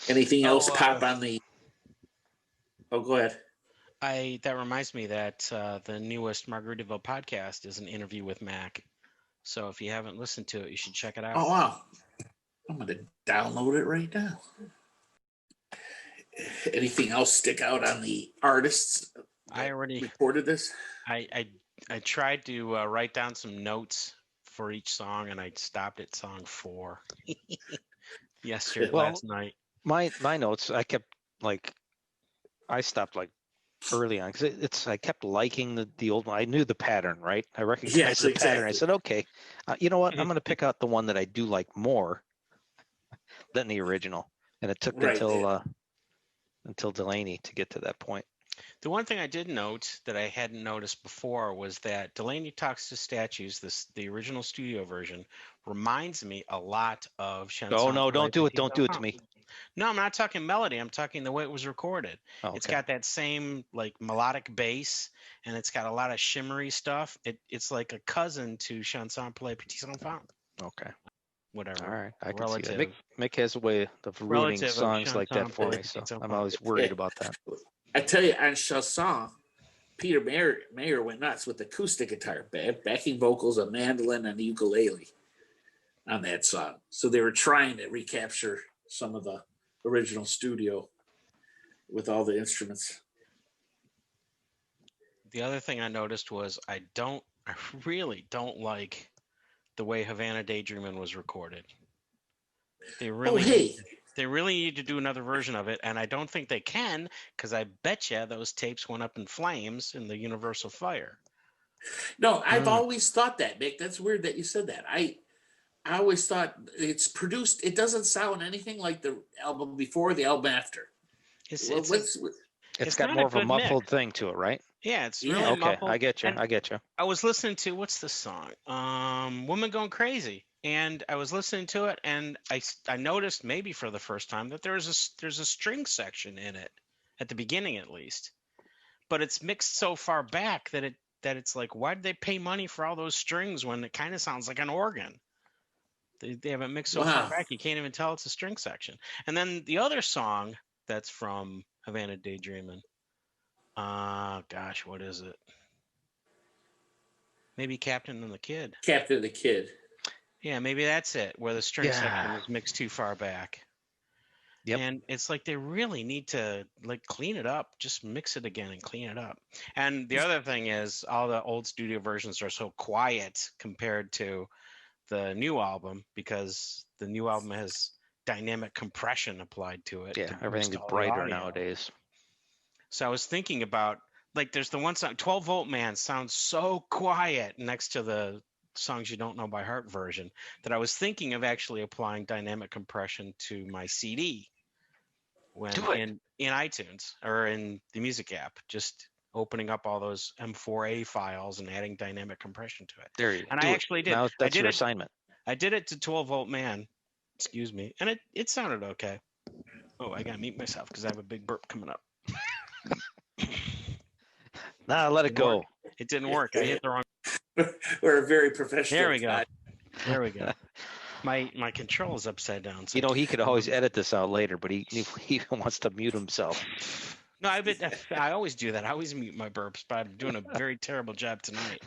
Anything else pop on the? Oh, go ahead. That reminds me that the newest Margaritaville podcast is an interview with Mac. So if you haven't listened to it, you should check it out. Oh wow! I'm gonna download it right now. Anything else stick out on the artists? I already recorded this. I tried to write down some notes for each song, and I stopped at song 4 last night. My notes, I kept I stopped early on because I kept liking the old one. I knew the pattern, right? I recognized the pattern. I said, okay, you know what? I'm going to pick out the one that I do like more than the original. And it took until Delaney to get to that point. The one thing I did note that I hadn't noticed before was that Delaney Talks to Statues, the original studio version, reminds me a lot of Chanson. Oh no, don't do it to me. No, I'm not talking melody. I'm talking the way it was recorded. Oh, okay. It's got that same melodic bass, and it's got a lot of shimmery stuff. It's like a cousin to Chanson Play Petit Enfant. Okay. Whatever. All right, I can see that. Mick has a way of ruining songs like that for me, so I'm always worried about that. I tell you, on Chanson, Peter Mayer went nuts with acoustic guitar, backing vocals, a mandolin, and a ukulele on that song. So they were trying to recapture some of the original studio with all the instruments. The other thing I noticed was I really don't like the way Havana Daydreamin' was recorded. They really need to do another version of it, and I don't think they can, because I bet you those tapes went up in flames in the Universal Fire. No, I've always thought that, Mick. That's weird that you said that. I always thought it's produced. It doesn't sound anything like the album before, the album after. It's got more of a muffled thing to it, right? Yeah, it's really muffled. I get you. I was listening to what's the song? "Woman Going Crazy," and I was listening to it, and I noticed maybe for the first time that there's a string section in it at the beginning, at least, but it's mixed so far back that it's like, why did they pay money for all those strings when it kind of sounds like an organ? They have it mixed so far back you can't even tell it's a string section. And then the other song that's from Havana Daydreamin'. Gosh, what is it? Maybe Captain and the Kid. Captain and the Kid. Yeah, maybe that's it, where the string section is mixed too far back. Yep. And it's like they really need to clean it up, just mix it again and clean it up. And the other thing is all the old studio versions are so quiet compared to the new album, because the new album has dynamic compression applied to it. Yeah, everything's brighter nowadays. So I was thinking about, there's the one song, 12 Volt Man, sounds so quiet next to the Songs You Don't Know by Heart version that I was thinking of actually applying dynamic compression to my CD in iTunes or in the music app, just opening up all those M4A files and adding dynamic compression to it. There you go. And I actually did. Now that's your assignment. I did it to 12 Volt Man, excuse me, and it sounded okay. Oh, I gotta mute myself because I have a big burp coming up. Nah, let it go. It didn't work. I hit the wrong. We're a very professional. There we go. There we go. My control is upside down. So he could always edit this out later, but he wants to mute himself. No, I always do that. I always mute my burps, but I'm doing a very terrible job tonight.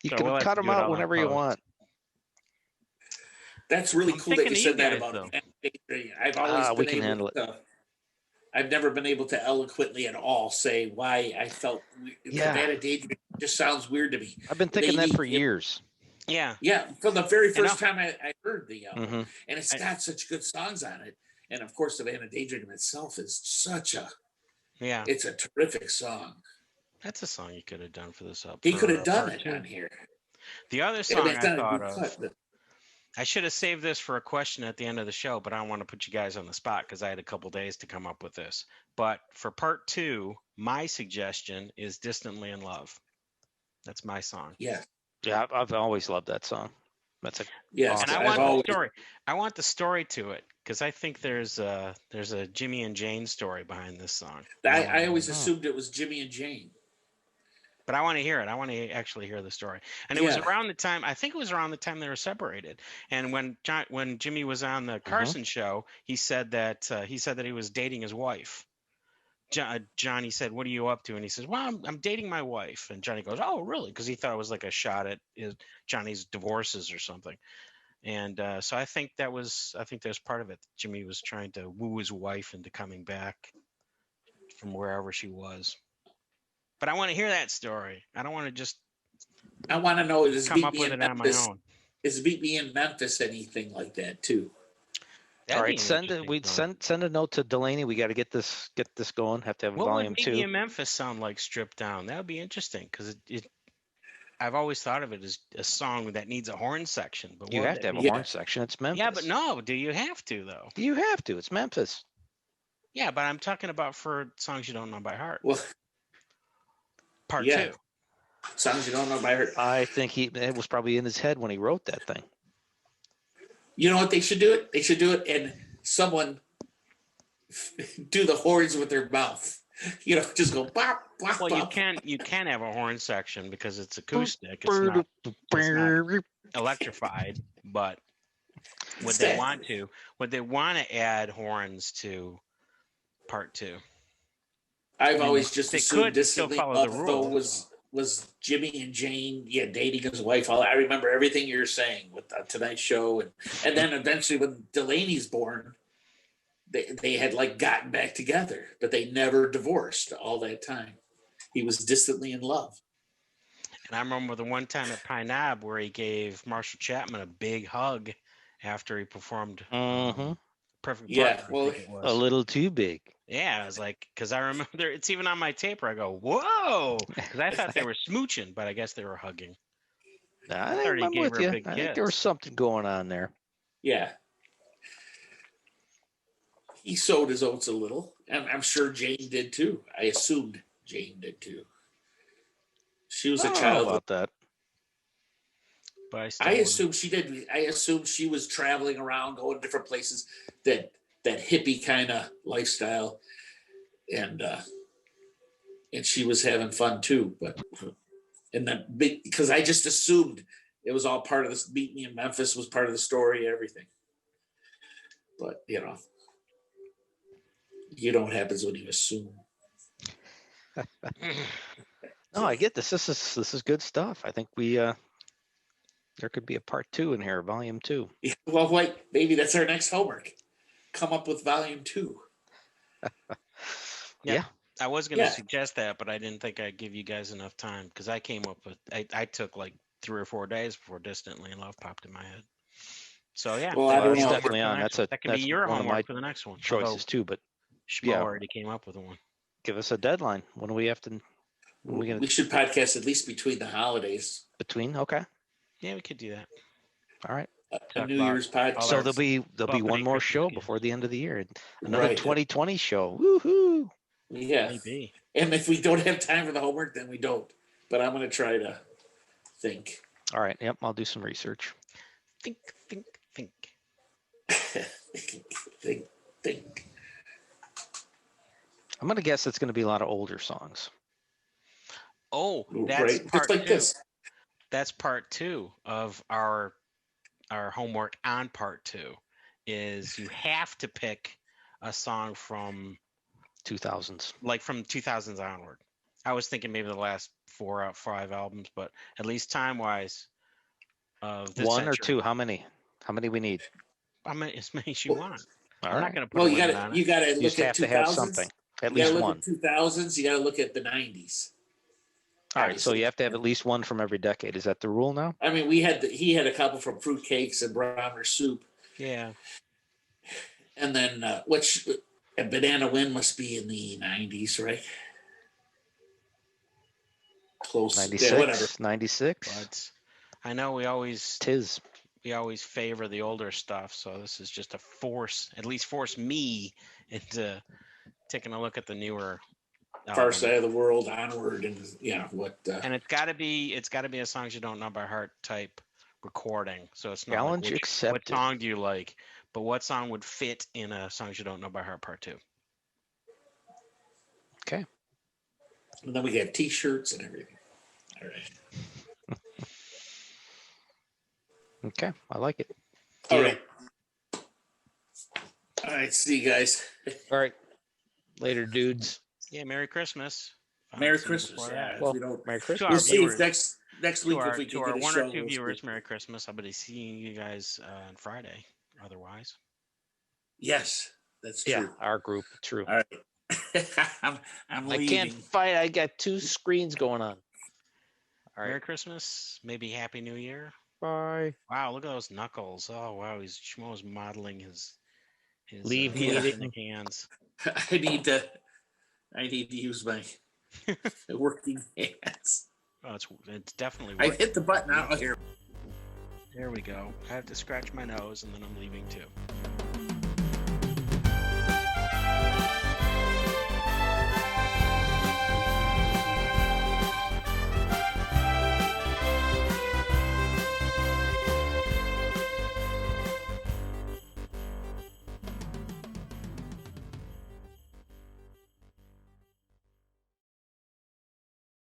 You can cut them out whenever you want. That's really cool that you said that about. I've always been able to. I've never been able to eloquently at all say why I felt Havana Daydream just sounds weird to me. I've been thinking that for years. Yeah. Yeah. From the very first time I heard the album. And it's got such good songs on it. And of course, Havana Daydream itself is such a it's a terrific song. That's a song you could have done for this album. He could have done it on here. The other song I thought of. I should have saved this for a question at the end of the show, but I don't want to put you guys on the spot because I had a couple days to come up with this. But for part 2, my suggestion is Distantly in Love. That's my song. Yeah. Yeah, I've always loved that song. That's and I want the story. I want the story to it because I think there's a Jimmy and Jane story behind this song. I always assumed it was Jimmy and Jane. But I want to hear it. I want to actually hear the story. And it was around the time, I think it was around the time they were separated. And when Jimmy was on the Carson show, he said that he was dating his wife. Johnny said, "What are you up to?" And he says, "Well, I'm dating my wife." And Johnny goes, "Oh, really?" Because he thought it was like a shot at Johnny's divorces or something. And so I think that was part of it. Jimmy was trying to woo his wife into coming back from wherever she was. But I want to hear that story. I don't want to just I want to know, does come Beat up Me with in it on my Memphis, own. is Beat Me in Memphis anything like that too? That'd All be right, an send it. interesting We'd song. send a note to Delaney. We got to get this going. Have to have What volume would Meet Me 2. in Memphis sound like stripped down? That would be interesting because I've always thought of it as a song that needs a horn section. But You what would have to that have a be? horn section. It's Memphis. Yeah, but no. Do you have to though? You have to. It's Memphis. Yeah, but I'm talking about for songs you don't know by heart. Well, Part yeah. 2. Songs you don't know by heart. I think it was probably in his head when he wrote that thing. You know what they should do it? They should do it and someone do the horns with their mouth. You know, just go bop, bop, Well, bop. you can have a horn section because it's acoustic. It's not electrified. But would they want to? Would they want to add horns to Part 2? I've always just they assumed could still distantly, follow the although rules. was Jimmy and Jane, dating his wife. I remember everything you're saying with the Tonight Show, and then eventually when Delaney's born, they had like gotten back together, but they never divorced all that time. He was distantly in love. And I remember the one time at Pine Knob where he gave Marshall Chapman a big hug after he performed Perfect Yeah, Partner, well, I think it was. A little too big. Yeah, I was like, because I remember it's even on my tape where I go, whoa, because I thought they were smooching, but I guess they were hugging. I'm with you. I think there was something going on there. Yeah. He sowed his oats a little, and I'm sure Jane did too. I assumed Jane did too. She was a child about that. But I assume she did. I assume she was traveling around, going to different places, that hippie kind of lifestyle, and she was having fun too. But and then because I just assumed it was all part of this. Meet Me in Memphis was part of the story, everything. But you know what happens when you assume. No, I get this. This is good stuff. I think there could be a part 2 in here, volume 2. Yeah, well, wait, maybe that's our next homework. Come up with volume 2. Yeah. I was going to suggest that, but I didn't think I'd give you guys enough time because I came up with. I took like 3 or 4 days before Distantly in Love popped in my head. So yeah, well, I don't know. Definitely on. That can be your homework for the next one. Choices too, but Schmo already came up with one. Give us a deadline. When do we have to? We should podcast at least between the holidays. Okay. Yeah, we could do that. All right. A New Year's podcast. So there'll be one more show before the end of the year. Another 2020 show. Woohoo! Yeah. Maybe. And if we don't have time for the homework, then we don't. But I'm going to try to think. All right. Yep. I'll do some research. Think. think. I'm going to guess it's going to be a lot of older songs. Oh, that's right. part Just like 2. this. That's part 2 of our homework on part 2 is you have to pick a song from 2000s, like from 2000s onward. I was thinking maybe the last 4 or 5 albums, but at least time wise of this one century. or two. How many we need? As many as you want. All I'm right. not going to put Well, a limit on it. you got to look just at have 2000s. to have something. At You got least to look one. at 2000s. You got to look at the 90s. All right. So you have to have at least one from every decade. Is that the rule now? I mean, he had a couple from Fruitcakes and Browner Soup. Yeah. And then a Banana Wind must be in the 90s, right? Close. 96. Yeah, whatever. 96. But I know we always favor the older stuff, so this is just at least force me into taking a look at the newer Far Side of the World, Onward, and what. And it's got to be a Songs You Don't Know by Heart type recording. So it's not challenge like accepted. What song do you like? But what song would fit in a Songs You Don't Know by Heart Part 2? Okay. And then we have T-shirts and everything. All right. Okay, I like it. All right. All right. See you guys. All right. Later, dudes. Yeah, Merry Christmas. Merry See you Christmas. before Yeah, that. if Well, we don't, Merry To Christmas. our we'll see if viewers, next week if we to can our get a one show. or two we'll see. viewers, Merry Christmas. I'll be seeing you guys on Friday. Otherwise, Yes, that's Yeah, true. our group. True. All right. I'm I leaving. can't fight. I got two screens going on. All Merry right. Christmas. Maybe Happy New Year. Bye. Wow, look at those knuckles. Oh wow, he's Schmo's modeling his Leave hygienic hands. I need to use my working hands. Oh, it's definitely I working. hit the button out here. There we go. I have to scratch my nose and then I'm leaving too.